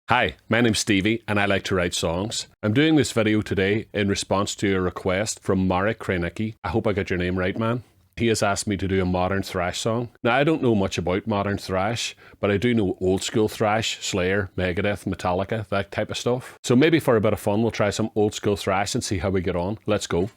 Hi, my name's Stevie and I like to write songs. I'm doing this video today in response to a request from Marek Krajnicki. I hope I got your name right, man. He has asked me to do a modern thrash song. Now, I don't know much about modern thrash, but I do know old school thrash, Slayer, Megadeth, Metallica, that type of stuff. So maybe for a bit of fun, we'll try some old school thrash and see how we get on. Let's go.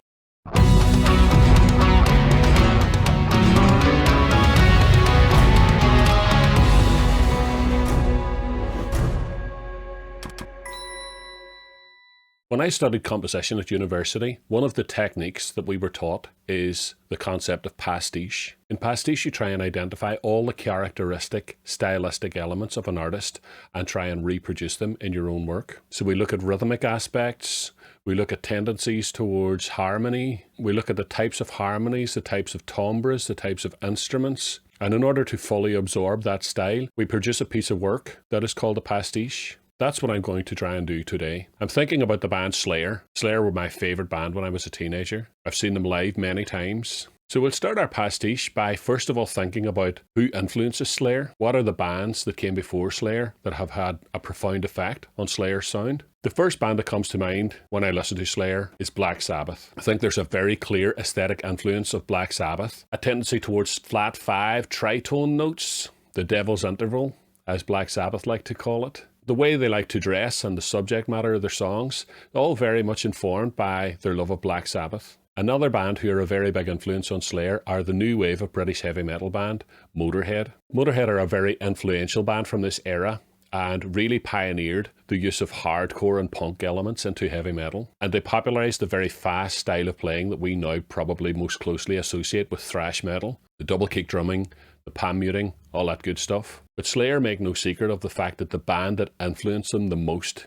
When I studied composition at university, one of the techniques that we were taught is the concept of pastiche. In pastiche, you try and identify all the characteristic, stylistic elements of an artist and try and reproduce them in your own work. So we look at rhythmic aspects, we look at tendencies towards harmony, we look at the types of harmonies, the types of timbres, the types of instruments. And in order to fully absorb that style, we produce a piece of work that is called a pastiche. That's what I'm going to try and do today. I'm thinking about the band Slayer. Slayer were my favourite band when I was a teenager. I've seen them live many times. So we'll start our pastiche by first of all thinking about who influences Slayer. What are the bands that came before Slayer that have had a profound effect on Slayer's sound? The first band that comes to mind when I listen to Slayer is Black Sabbath. I think there's a very clear aesthetic influence of Black Sabbath. A tendency towards flat 5 tritone notes, the devil's interval, as Black Sabbath like to call it. The way they like to dress and the subject matter of their songs, all very much informed by their love of Black Sabbath. Another band who are a very big influence on Slayer are the new wave of British heavy metal band, Motorhead. Motorhead are a very influential band from this era and really pioneered the use of hardcore and punk elements into heavy metal. And they popularised the very fast style of playing that we now probably most closely associate with thrash metal. The double kick drumming, the palm muting, all that good stuff. But Slayer make no secret of the fact that the band that influenced them the most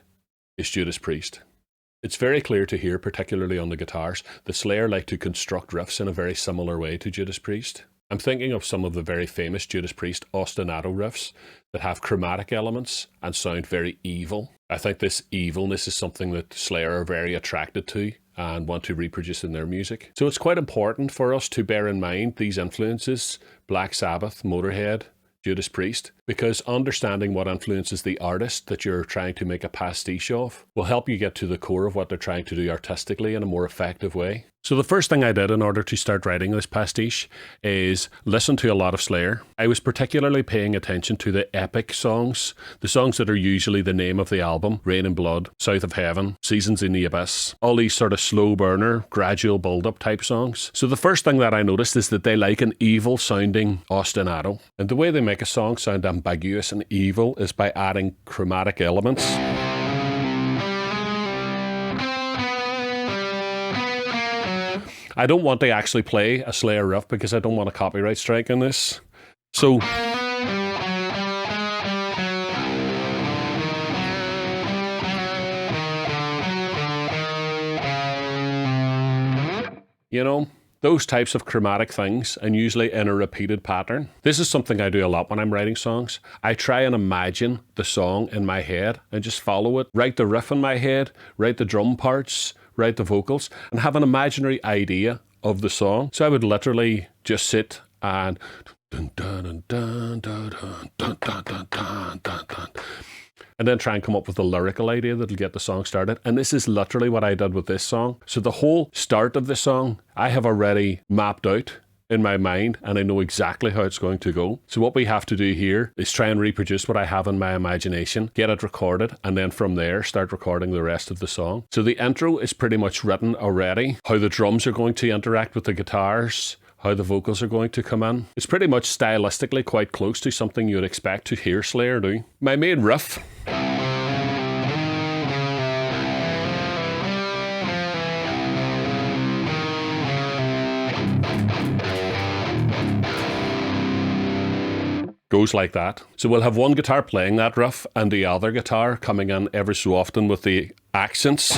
is Judas Priest. It's very clear to hear, particularly on the guitars, that Slayer like to construct riffs in a very similar way to Judas Priest. I'm thinking of some of the very famous Judas Priest ostinato riffs that have chromatic elements and sound very evil. I think this evilness is something that Slayer are very attracted to and want to reproduce in their music. So it's quite important for us to bear in mind these influences, Black Sabbath, Motorhead, Judas Priest, because understanding what influences the artist that you're trying to make a pastiche of will help you get to the core of what they're trying to do artistically in a more effective way. So the first thing I did in order to start writing this pastiche is listen to a lot of Slayer. I was particularly paying attention to the epic songs, the songs that are usually the name of the album, Rain and Blood, South of Heaven, Seasons in the Abyss, all these sort of slow burner, gradual build-up type songs. So the first thing that I noticed is that they like an evil sounding ostinato. And the way they make a song sound ambiguous and evil is by adding chromatic elements. I don't want to actually play a Slayer riff because I don't want a copyright strike on this. So you know, those types of chromatic things, and usually in a repeated pattern. This is something I do a lot when I'm writing songs. I try and imagine the song in my head and just follow it. Write the riff in my head, write the drum parts, write the vocals, and have an imaginary idea of the song. So I would literally just sit and and then try and come up with a lyrical idea that'll get the song started. And this is literally what I did with this song. So the whole start of the song, I have already mapped out in my mind and I know exactly how it's going to go. So what we have to do here is try and reproduce what I have in my imagination, get it recorded, and then from there start recording the rest of the song. So the intro is pretty much written already. How the drums are going to interact with the guitars, how the vocals are going to come in. It's pretty much stylistically quite close to something you'd expect to hear Slayer do. My main riff goes like that. So we'll have one guitar playing that riff and the other guitar coming in every so often with the accents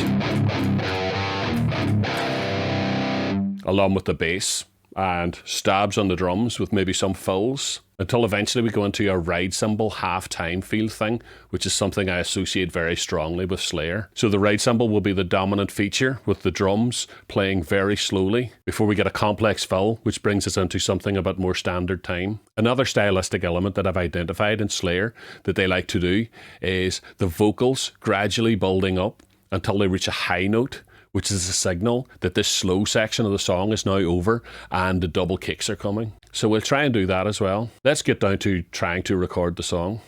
along with the bass. and stabs on the drums with maybe some fills, until eventually we go into a ride cymbal half-time feel thing, which is something I associate very strongly with Slayer. So the ride cymbal will be the dominant feature, with the drums playing very slowly before we get a complex fill, which brings us into something a bit more standard time. Another stylistic element that I've identified in Slayer that they like to do is the vocals gradually building up until they reach a high note, which is a signal that this slow section of the song is now over and the double kicks are coming. So we'll try and do that as well. Let's get down to trying to record the song.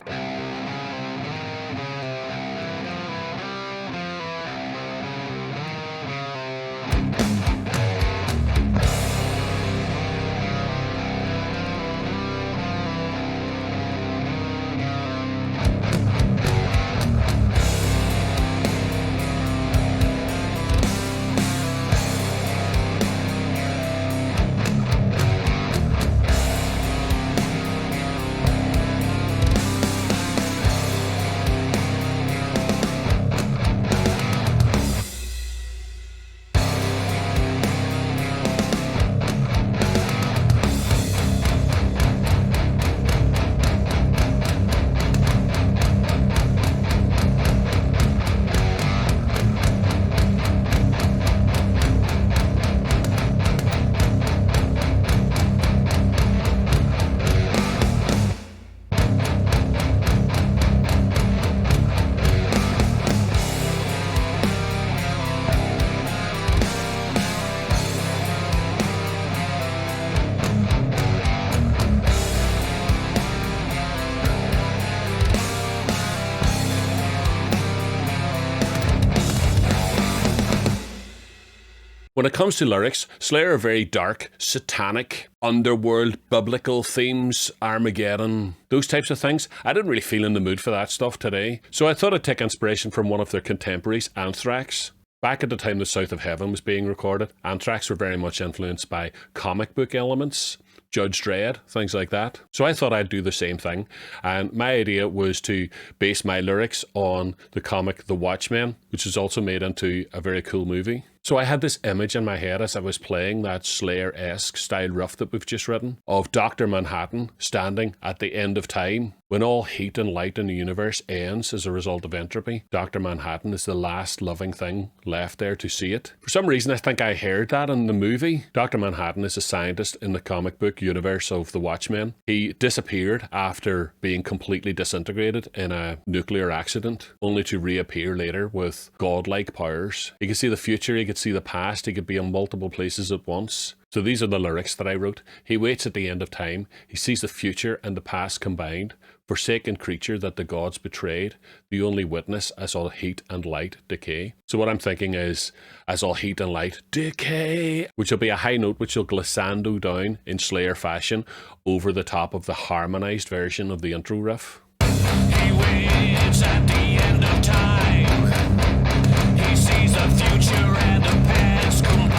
When it comes to lyrics, Slayer are very dark, satanic, underworld, biblical themes, Armageddon, those types of things. I didn't really feel in the mood for that stuff today, so I thought I'd take inspiration from one of their contemporaries, Anthrax. Back at the time the South of Heaven was being recorded, Anthrax were very much influenced by comic book elements, Judge Dredd, things like that. So I thought I'd do the same thing, and my idea was to base my lyrics on the comic The Watchmen, which is also made into a very cool movie. So I had this image in my head as I was playing that Slayer-esque style riff that we've just written, of Dr. Manhattan standing at the end of time. When all heat and light in the universe ends as a result of entropy, Dr. Manhattan is the last living thing left there to see it. For some reason, I think I heard that in the movie. Dr. Manhattan is a scientist in the comic book universe of The Watchmen. He disappeared after being completely disintegrated in a nuclear accident, only to reappear later with godlike powers. He could see the future, he could see the past, he could be in multiple places at once. So these are the lyrics that I wrote. He waits at the end of time. He sees the future and the past combined. Forsaken creature that the gods betrayed. The only witness as all heat and light decay. So what I'm thinking is, as all heat and light decay, which will be a high note which will glissando down in Slayer fashion over the top of the harmonized version of the intro riff. He waits at the end of time. He sees the future and the past combined.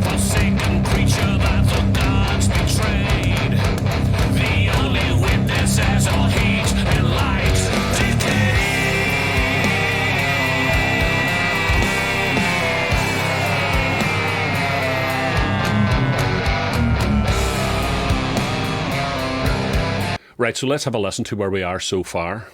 Forsaken creature that the gods betrayed. The only witness as all heat and light decay. Right, so let's have a listen to where we are so far.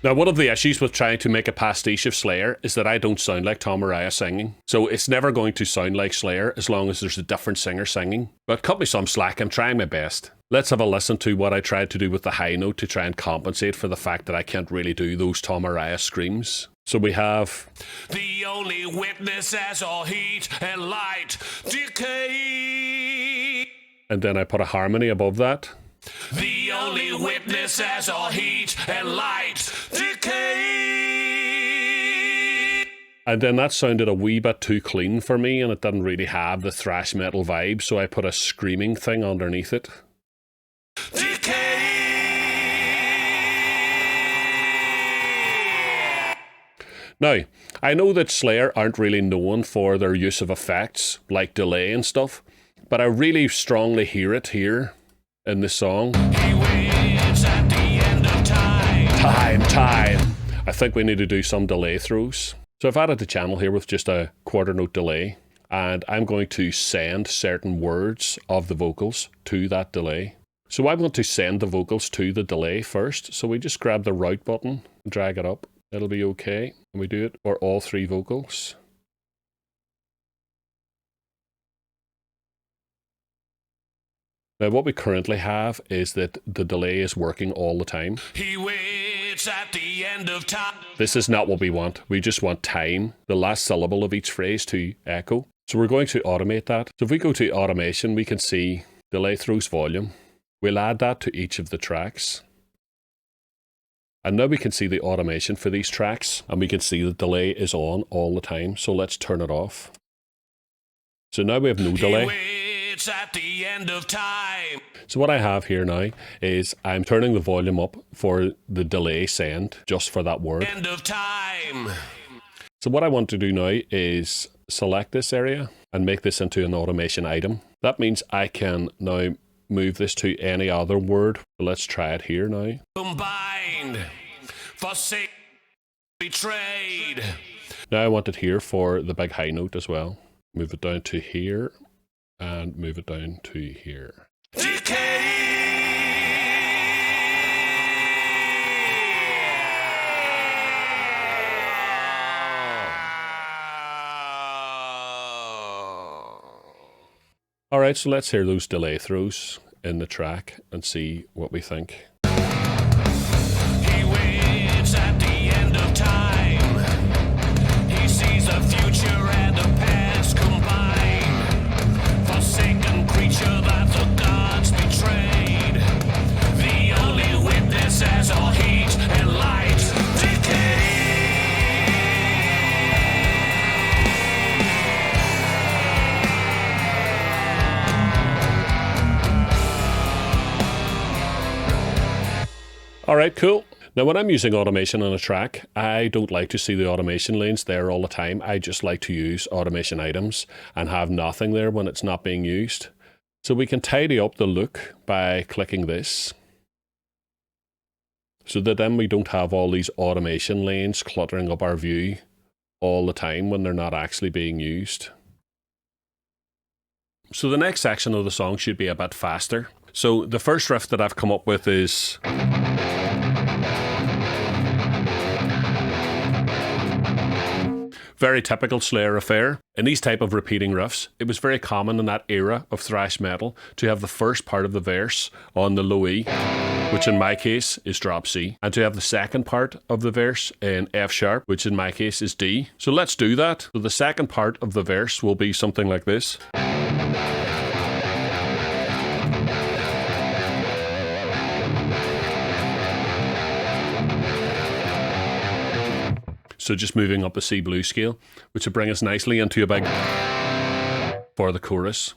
Now, one of the issues with trying to make a pastiche of Slayer is that I don't sound like Tom Araya singing. So it's never going to sound like Slayer as long as there's a different singer singing. But cut me some slack, I'm trying my best. Let's have a listen to what I tried to do with the high note to try and compensate for the fact that I can't really do those Tom Araya screams. So we have... The only witness as all heat and light decay. And then I put a harmony above that. The only witness as all heat and light decay. And then that sounded a wee bit too clean for me, and it didn't really have the thrash metal vibe, so I put a screaming thing underneath it. Decay. Now, I know that Slayer aren't really known for their use of effects, like delay and stuff, but I really strongly hear it here in this song. He waits at the end of time. Time. I think we need to do some delay throws. So I've added the channel here with just a quarter note delay, and I'm going to send certain words of the vocals to that delay. So I'm going to send the vocals to the delay first. So we just grab the route button and drag it up. It'll be okay. And we do it for all three vocals. Now, what we currently have is that the delay is working all the time. He waits at the end of time. This is not what we want. We just want time, the last syllable of each phrase, to echo. So we're going to automate that. So if we go to automation, we can see delay throws volume. We'll add that to each of the tracks. And now we can see the automation for these tracks, and we can see the delay is on all the time. So let's turn it off. So now we have no delay. It's at the end of time. So what I have here now is I'm turning the volume up for the delay send, just for that word. End of time. So what I want to do now is select this area and make this into an automation item. That means I can now move this to any other word. Let's try it here now. Combined, forsake, betrayed. Now I want it here for the big high note as well. Move it down to here. And move it down to here. Decay. All right, so let's hear those delay throws in the track and see what we think. He waits at the end of time. He sees the future and the past combined. Forsaken creature that the gods betrayed. The only witness as all heat and light decay. All right, cool. Now, when I'm using automation on a track, I don't like to see the automation lanes there all the time. I just like to use automation items and have nothing there when it's not being used. So we can tidy up the look by clicking this, so that then we don't have all these automation lanes cluttering up our view all the time when they're not actually being used. So the next section of the song should be a bit faster. So the first riff that I've come up with is... very typical Slayer affair. In these type of repeating riffs, it was very common in that era of thrash metal to have the first part of the verse on the low E, which in my case is drop C, and to have the second part of the verse in F sharp, which in my case is D. So let's do that. So the second part of the verse will be something like this. So just moving up the C blues scale, which will bring us nicely into a big for the chorus.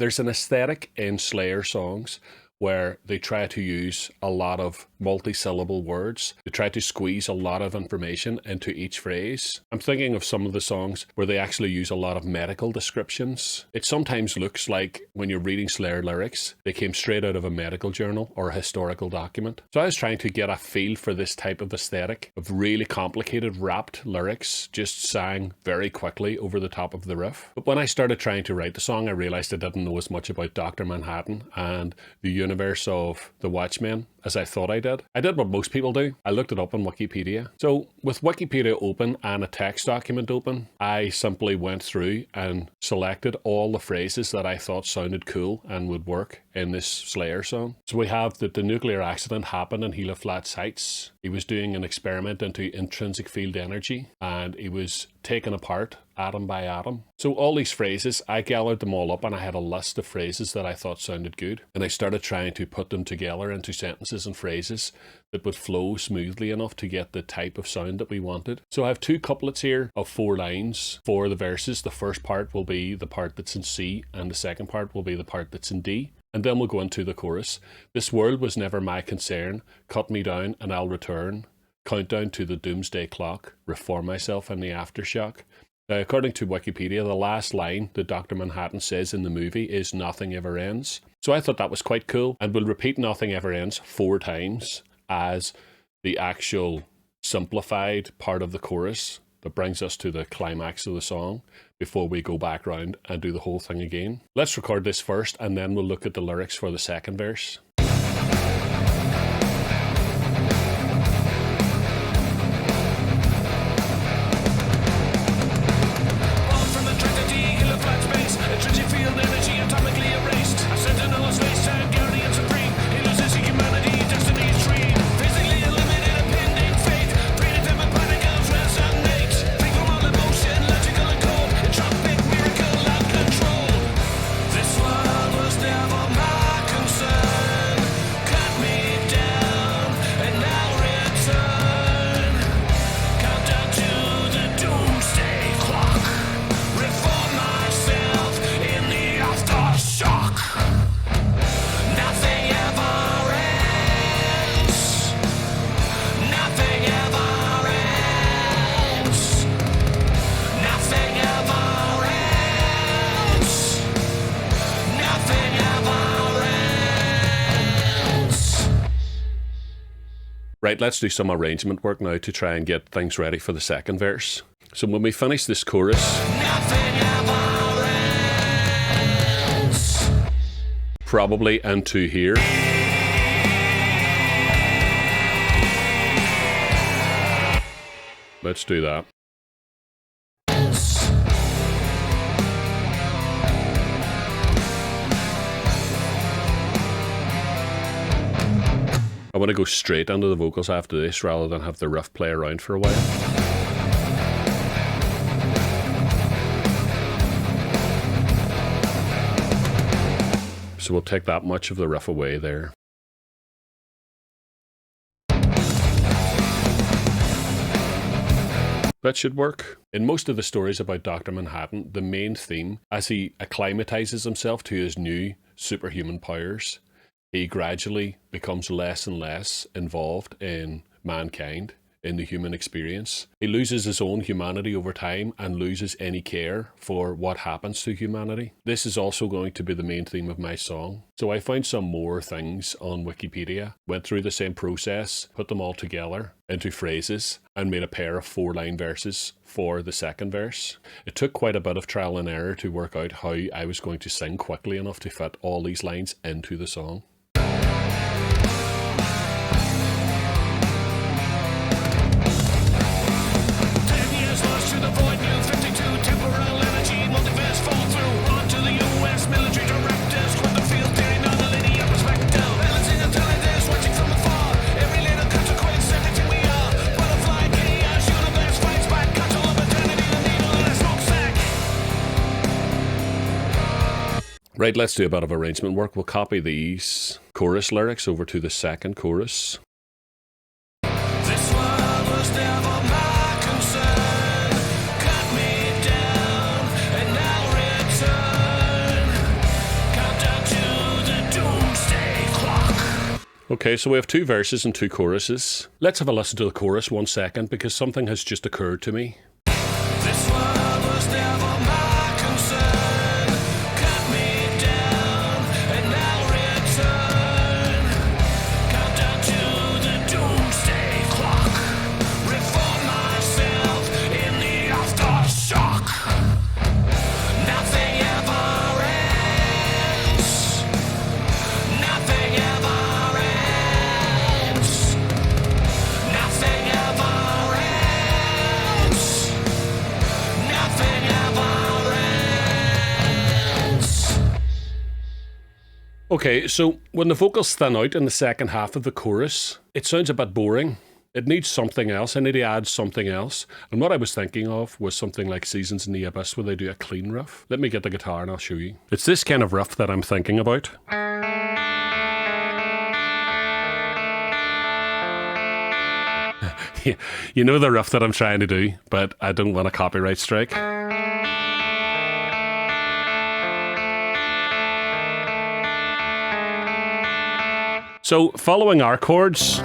There's an aesthetic in Slayer songs where they try to use a lot of multi-syllable words. They try to squeeze a lot of information into each phrase. I'm thinking of some of the songs where they actually use a lot of medical descriptions. It sometimes looks like when you're reading Slayer lyrics, they came straight out of a medical journal or a historical document. So I was trying to get a feel for this type of aesthetic of really complicated rapped lyrics just sang very quickly over the top of the riff. But when I started trying to write the song, I realized I didn't know as much about Dr. Manhattan and the universe of the Watchmen as I thought I did. I did what most people do. I looked it up on Wikipedia. So with Wikipedia open and a text document open, I simply went through and selected all the phrases that I thought sounded cool and would work in this Slayer song. So we have that the nuclear accident happened in Gila Flats Heights. He was doing an experiment into intrinsic field energy and he was taken apart atom by atom. So all these phrases, I gathered them all up and I had a list of phrases that I thought sounded good. And I started trying to put them together into sentences and phrases that would flow smoothly enough to get the type of sound that we wanted. So I have 2 couplets here of 4 lines for the verses. The first part will be the part that's in C and the second part will be the part that's in D. And then we'll go into the chorus. This world was never my concern. Cut me down and I'll return. Countdown to the doomsday clock. Reform myself in the aftershock. Now, according to Wikipedia, the last line that Dr. Manhattan says in the movie is "Nothing ever ends." So I thought that was quite cool, and we'll repeat "Nothing ever ends" 4 times as the actual simplified part of the chorus that brings us to the climax of the song before we go back round and do the whole thing again. Let's record this first, and then we'll look at the lyrics for the second verse. Right, let's do some arrangement work now to try and get things ready for the second verse. So when we finish this chorus, probably into here, let's do that. I want to go straight into the vocals after this rather than have the riff play around for a while. So we'll take that much of the riff away there. That should work. In most of the stories about Dr. Manhattan, the main theme, as he acclimatizes himself to his new superhuman powers, he gradually becomes less and less involved in mankind, in the human experience. He loses his own humanity over time and loses any care for what happens to humanity. This is also going to be the main theme of my song. So I found some more things on Wikipedia, went through the same process, put them all together into phrases, and made a pair of 4-line verses for the second verse. It took quite a bit of trial and error to work out how I was going to sing quickly enough to fit all these lines into the song. Right, let's do a bit of arrangement work. We'll copy these chorus lyrics over to the second chorus. This world was never my concern. Cut me down and I'll return. Okay, so we have 2 verses and 2 choruses. Let's have a listen to the chorus 1 second, because something has just occurred to me. This world was never my concern. Cut me down and I'll return. Count down to the doomsday clock. Reform myself in the aftershock. Nothing ever ends. Nothing ever ends. Nothing ever ends. Nothing ever ends. Okay, so when the vocals thin out in the second half of the chorus, it sounds a bit boring. It needs something else. I need to add something else. And what I was thinking of was something like Seasons in the Abyss, where they do a clean riff. Let me get the guitar and I'll show you. It's this kind of riff that I'm thinking about. You know the riff that I'm trying to do, but I don't want a copyright strike. So, following our chords,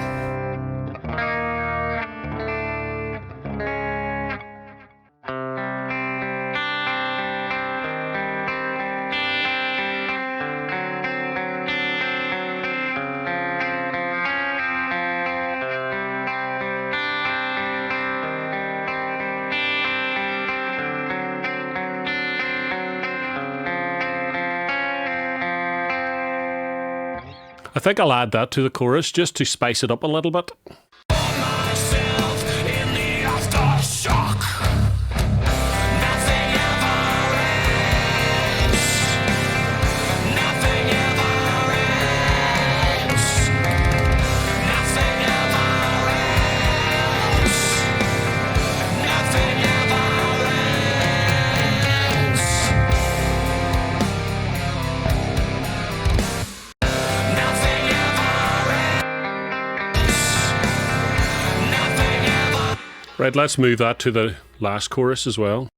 I think I'll add that to the chorus just to spice it up a little bit. Myself in the aftershock. Nothing ever ends. Nothing ever ends. Nothing ever ends. Nothing ever ends. Nothing Right, let's move that to the last chorus as well.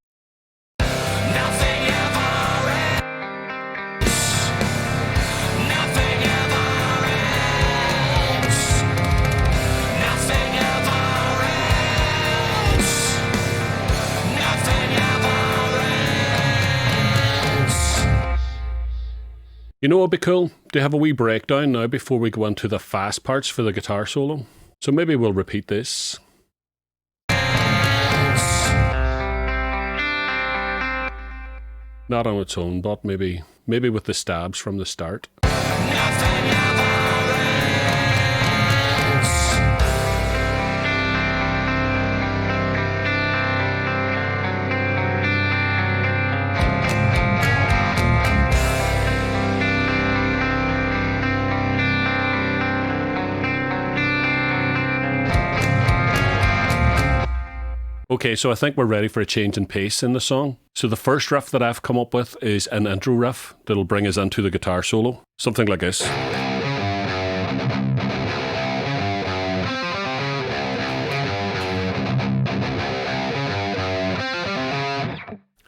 Nothing ever ends. Nothing ever ends. Nothing ever ends. Nothing ever ends. You know what would be cool? To have a wee breakdown now before we go into the fast parts for the guitar solo. So maybe we'll repeat this. Not on its own, but maybe with the stabs from the start. Nothing ever ends. Okay, so I think we're ready for a change in pace in the song. So the first riff that I've come up with is an intro riff that'll bring us into the guitar solo. Something like this.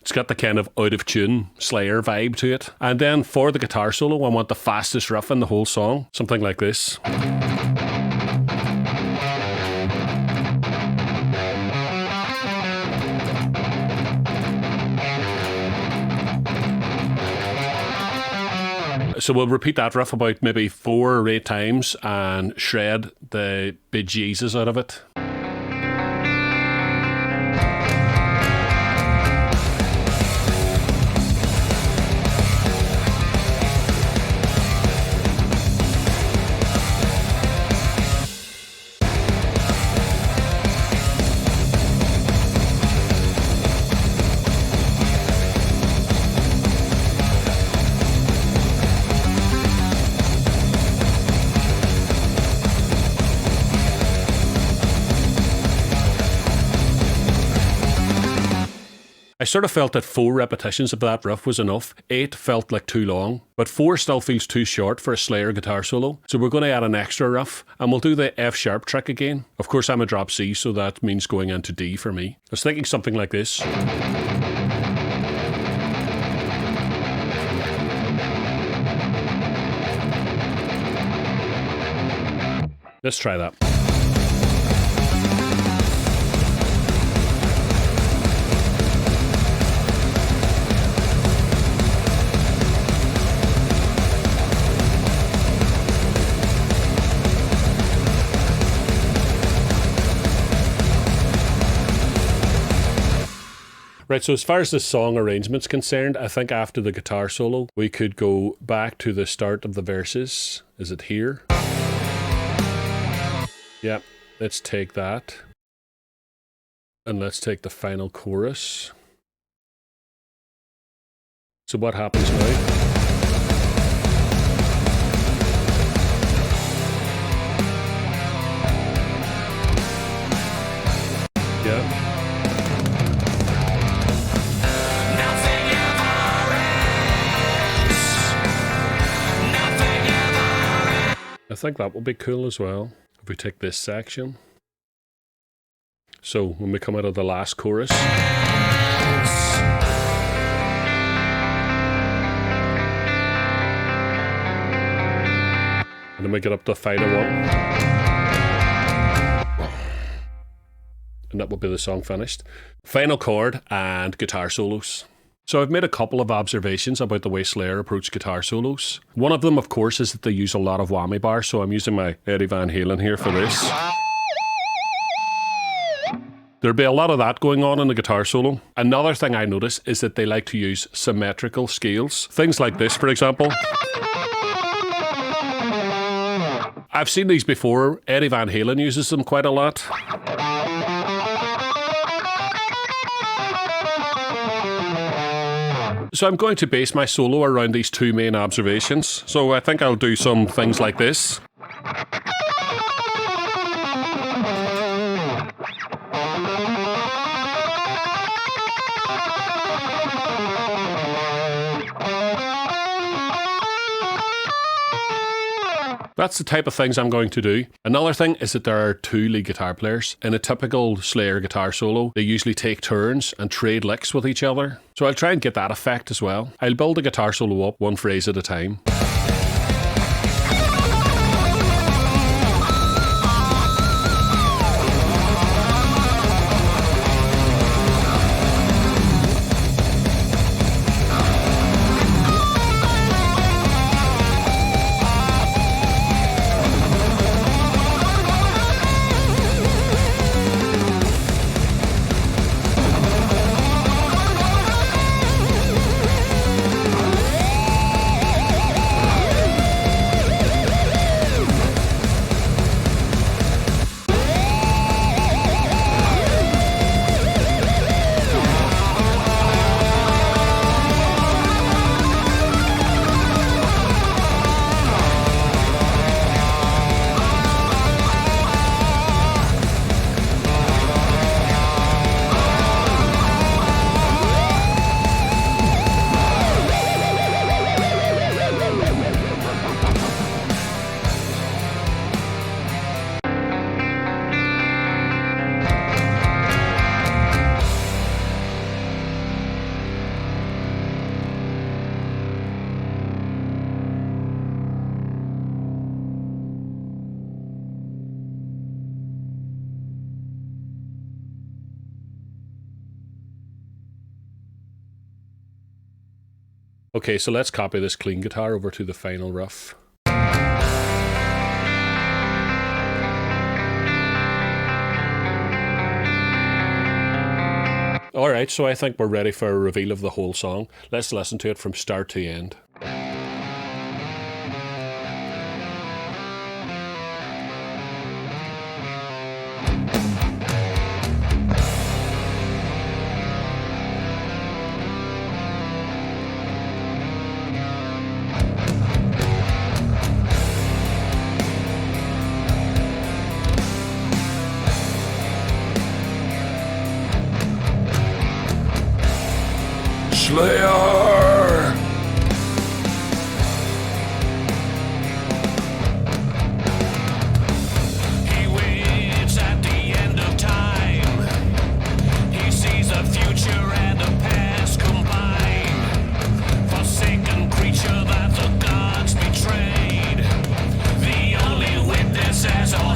It's got the kind of out of tune Slayer vibe to it. And then for the guitar solo, I want the fastest riff in the whole song. Something like this. So we'll repeat that riff about maybe 4 or 8 times and shred the bejesus out of it. I sort of felt that 4 repetitions of that riff was enough. 8 felt like too long, but 4 still feels too short for a Slayer guitar solo. So we're going to add an extra riff, and we'll do the F sharp trick again. Of course, I'm a drop C, so that means going into D for me. I was thinking something like this. Let's try that. Right, so as far as the song arrangement's concerned, I think after the guitar solo, we could go back to the start of the verses. Is it here? Yep, let's take that. And let's take the final chorus. So what happens now? Yeah. I think that will be cool as well, if we take this section. So, when we come out of the last chorus. And then we get up to the final one. And that will be the song finished. Final chord and guitar solos. So I've made a couple of observations about the way Slayer approach guitar solos. One of them, of course, is that they use a lot of whammy bars, so I'm using my Eddie Van Halen here for this. There'll be a lot of that going on in the guitar solo. Another thing I notice is that they like to use symmetrical scales. Things like this, for example. I've seen these before. Eddie Van Halen uses them quite a lot. So I'm going to base my solo around these two main observations. So I think I'll do some things like this. That's the type of things I'm going to do. Another thing is that there are two lead guitar players. In a typical Slayer guitar solo, they usually take turns and trade licks with each other. So I'll try and get that effect as well. I'll build a guitar solo up one phrase at a time. Okay, so let's copy this clean guitar over to the final riff. Alright, so I think we're ready for a reveal of the whole song. Let's listen to it from start to end. Slayer! He waits at the end of time. He sees a future and a past combined. Forsaken creature that the gods betrayed. The only witness as all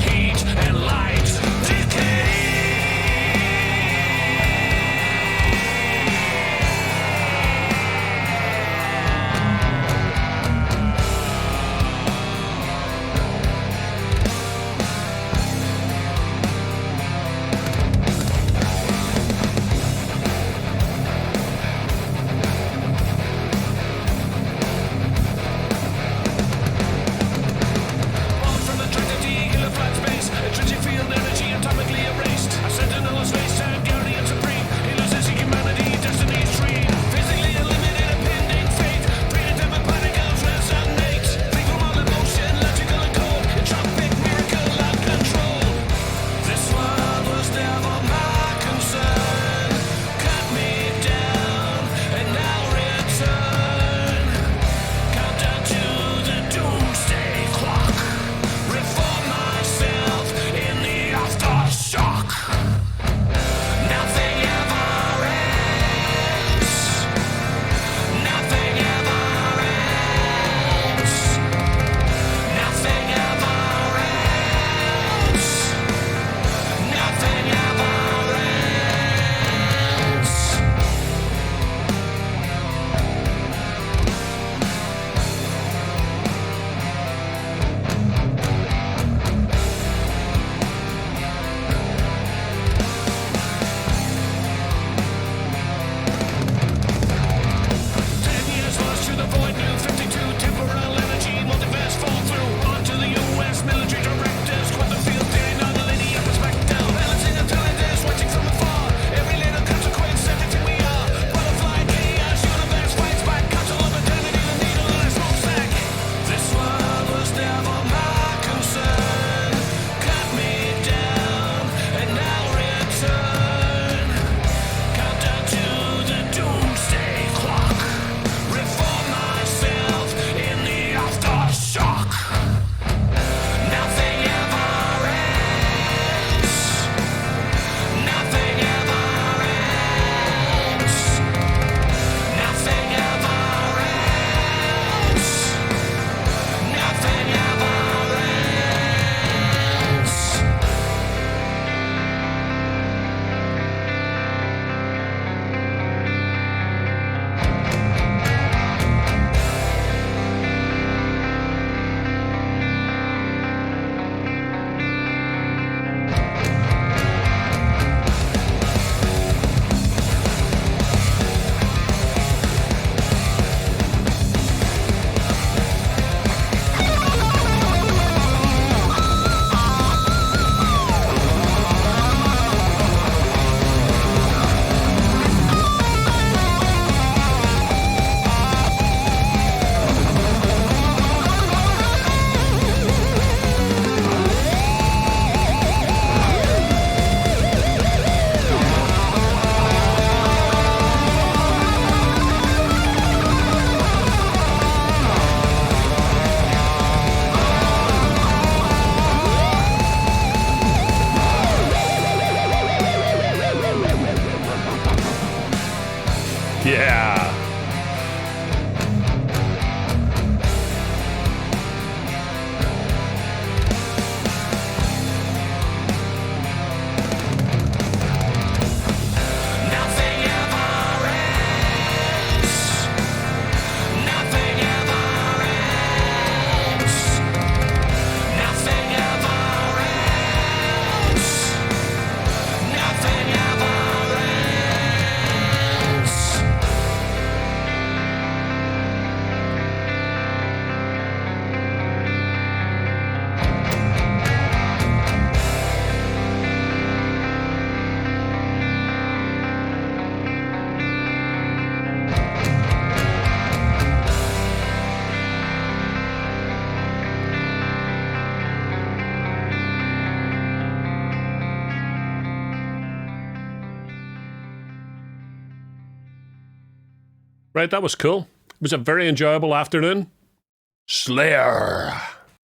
Right, that was cool. It was a very enjoyable afternoon. Slayer.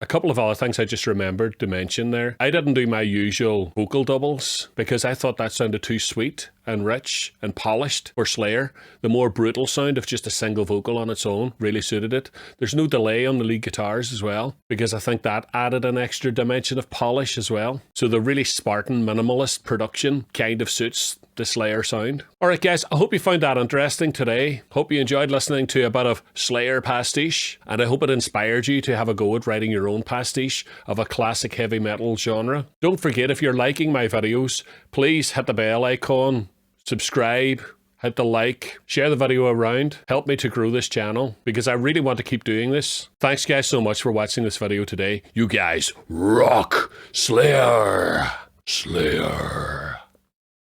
A couple of other things I just remembered to mention there. I didn't do my usual vocal doubles because I thought that sounded too sweet and rich and polished for Slayer. The more brutal sound of just a single vocal on its own really suited it. There's no delay on the lead guitars as well, because I think that added an extra dimension of polish as well. So the really Spartan minimalist production kind of suits the Slayer sound. Alright guys, I hope you found that interesting today. Hope you enjoyed listening to a bit of Slayer Pastiche, and I hope it inspired you to have a go at writing your own pastiche of a classic heavy metal genre. Don't forget, if you're liking my videos, please hit the bell icon, subscribe, hit the like, share the video around, help me to grow this channel, because I really want to keep doing this. Thanks guys so much for watching this video today. You guys rock! Slayer! Slayer!